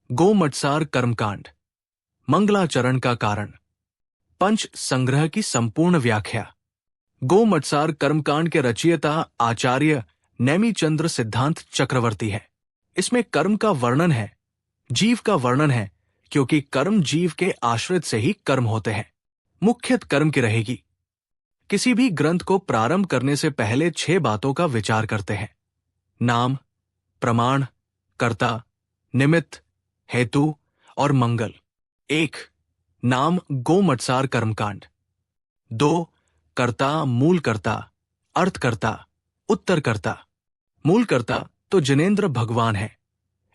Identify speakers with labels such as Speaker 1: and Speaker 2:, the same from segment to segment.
Speaker 1: गोमटसार कर्मकांड, मंगलाचरण का कारण, पंच संग्रह की संपूर्ण व्याख्या। गोमटसार कर्मकांड के रचयिता आचार्य नेमिचंद्र सिद्धांत चक्रवर्ती है। इसमें कर्म का वर्णन है, जीव का वर्णन है, क्योंकि कर्म जीव के आश्रित से ही कर्म होते हैं। मुख्यत कर्म की रहेगी। किसी भी ग्रंथ को प्रारंभ करने से पहले 6 बातों का विचार करते हैं: नाम, प्रमाण, कर्ता, निमित्त, हेतु और मंगल। 1. नाम गोमटसार कर्मकांड। 2. कर्ता, मूलकर्ता, अर्थकर्ता, उत्तरकर्ता। मूलकर्ता तो जिनेंद्र भगवान है।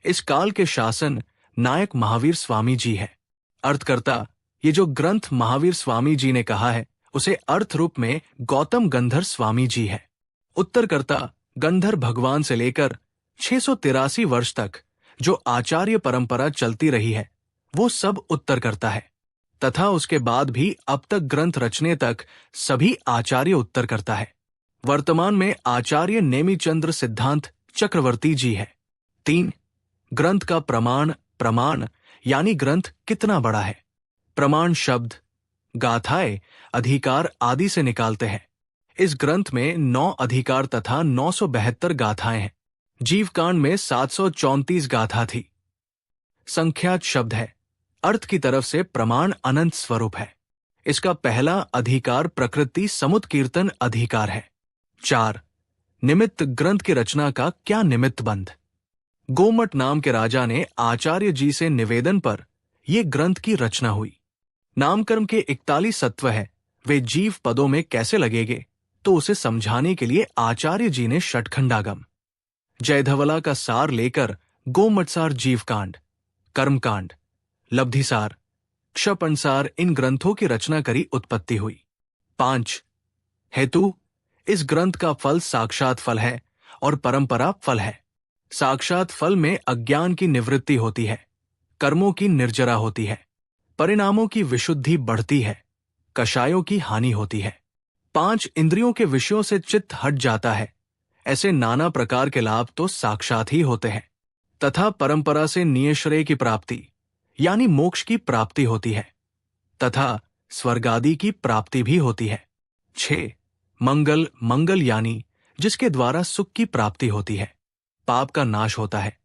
Speaker 1: इस काल के शासन नायक महावीर स्वामी जी है। अर्थकर्ता, ये जो ग्रंथ महावीर स्वामी जी ने कहा है उसे अर्थ रूप में गौतम गंधर स्वामी जी है। उत्तरकर्ता, गंधर भगवान से लेकर 683 वर्ष तक जो आचार्य परंपरा चलती रही है वो सब उत्तरकर्ता है, तथा उसके बाद भी अब तक ग्रंथ रचने तक सभी आचार्य उत्तरकर्ता है। वर्तमान में आचार्य नेमिचंद्र सिद्धांत चक्रवर्ती जी है। 3. ग्रंथ का प्रमाण यानी ग्रंथ कितना बड़ा है। प्रमाण शब्द गाथाएं, अधिकार आदि से निकालते हैं। इस ग्रंथ में 9 अधिकार तथा 972 गाथाएं हैं। जीवकांड में 734 गाथा थी। संख्यात शब्द है। अर्थ की तरफ से प्रमाण अनंत स्वरूप है। इसका पहला अधिकार प्रकृति समुत कीर्तन अधिकार है। 4. निमित्त ग्रंथ की रचना का क्या निमित्त बंध। गोमट नाम के राजा ने आचार्य जी से निवेदन पर यह ग्रंथ की रचना हुई। नामकर्म के 41 सत्व है, वे जीव पदों में कैसे लगेंगे, तो उसे समझाने के लिए आचार्य जी ने षटखंडागम, जयधवला का सार लेकर गोमटसार जीवकांड, कर्मकांड, लब्धिसार, क्षपणसार इन ग्रंथों की रचना करी उत्पत्ति हुई। 5. हेतु, इस ग्रंथ का फल साक्षात फल है और परंपरा फल है। साक्षात फल में अज्ञान की निवृत्ति होती है, कर्मों की निर्जरा होती है, परिणामों की विशुद्धि बढ़ती है, कषायों की हानि होती है। 5 इंद्रियों के विषयों से चित्त हट जाता है। ऐसे नाना प्रकार के लाभ तो साक्षात ही होते हैं, तथा परंपरा से नियश्रेय की प्राप्ति यानी मोक्ष की प्राप्ति होती है, तथा स्वर्गादि की प्राप्ति भी होती है। 6. मंगल यानी जिसके द्वारा सुख की प्राप्ति होती है, पाप का नाश होता है,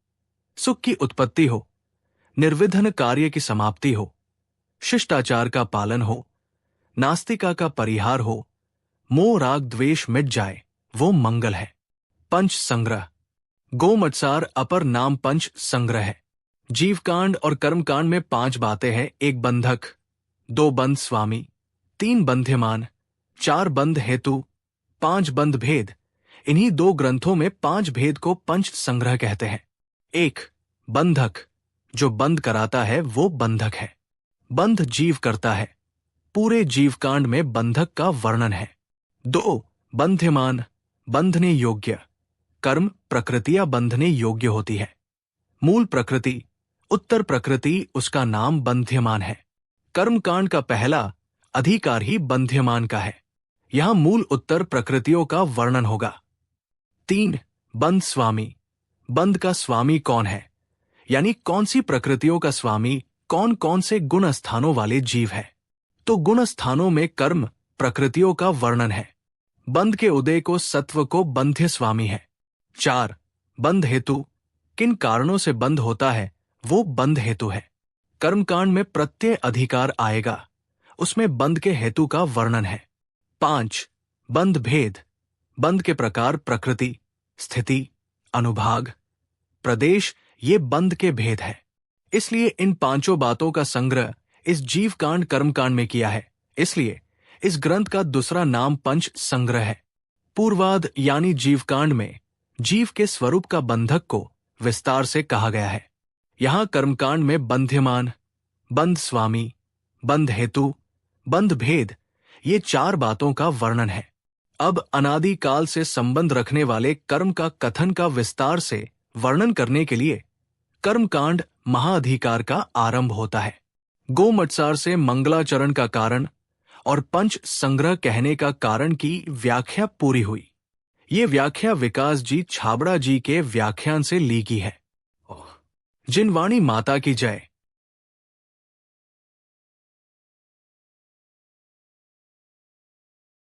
Speaker 1: सुख की उत्पत्ति हो, निर्विघ्न कार्य की समाप्ति हो, शिष्टाचार का पालन हो, नास्तिका का परिहार हो, मोह राग द्वेष मिट जाए, वो मंगल है। पंच संग्रह, गोमटसार अपर नाम पंच संग्रह है। जीवकांड और कर्मकांड में 5 बातें हैं। 1 बंधक, 2 बंध स्वामी, 3 बंध्यमान, 4 बंध हेतु, 5 बंध भेद। इन्हीं 2 ग्रंथों में 5 भेद को पंच संग्रह कहते हैं। 1. बंधक, जो बंध कराता है वो बंधक है। बंध जीव करता है। पूरे जीवकांड में बंधक का वर्णन है। 2. बंध्यमान, बंधने योग्य, कर्म प्रकृतियां बंधने योग्य होती है। मूल प्रकृति, उत्तर प्रकृति उसका नाम बंध्यमान है। कर्मकांड का पहला अधिकार ही बंध्यमान का है। यहां मूल उत्तर प्रकृतियों का वर्णन होगा। 3. बंध स्वामी, बंध का स्वामी कौन है, यानी कौन सी प्रकृतियों का स्वामी, कौन कौन से गुण स्थानों वाले जीव है। तो गुण स्थानों में कर्म प्रकृतियों का वर्णन है। बंध के उदय को सत्व को बंध्य स्वामी है। 4. बंध हेतु, किन कारणों से बंध होता है वो बंध हेतु है। कर्मकांड में प्रत्यय अधिकार आएगा, उसमें बंध के हेतु का वर्णन है। 5. बंध भेद, बंध के प्रकार प्रकृति, स्थिति, अनुभाग, प्रदेश, ये बंध के भेद है। इसलिए इन 5 बातों का संग्रह इस जीवकांड कर्मकांड में किया है। इसलिए इस ग्रंथ का दूसरा नाम पंच संग्रह है। पूर्वाद यानी जीवकांड में जीव के स्वरूप का बंधक को विस्तार से कहा गया है। यहां कर्मकांड में बंध्यमान, बंध स्वामी, बंध हेतु, बंध भेद, ये 4 बातों का वर्णन है। अब अनादि काल से संबंध रखने वाले कर्म का कथन का विस्तार से वर्णन करने के लिए कर्मकांड महाअधिकार का आरंभ होता है। गोमटसार से मंगलाचरण का कारण और पंच संग्रह कहने का कारण की व्याख्या पूरी हुई। ये व्याख्या विकास जी छाबड़ा जी के व्याख्यान से ली गई है। जिनवाणी माता की जय।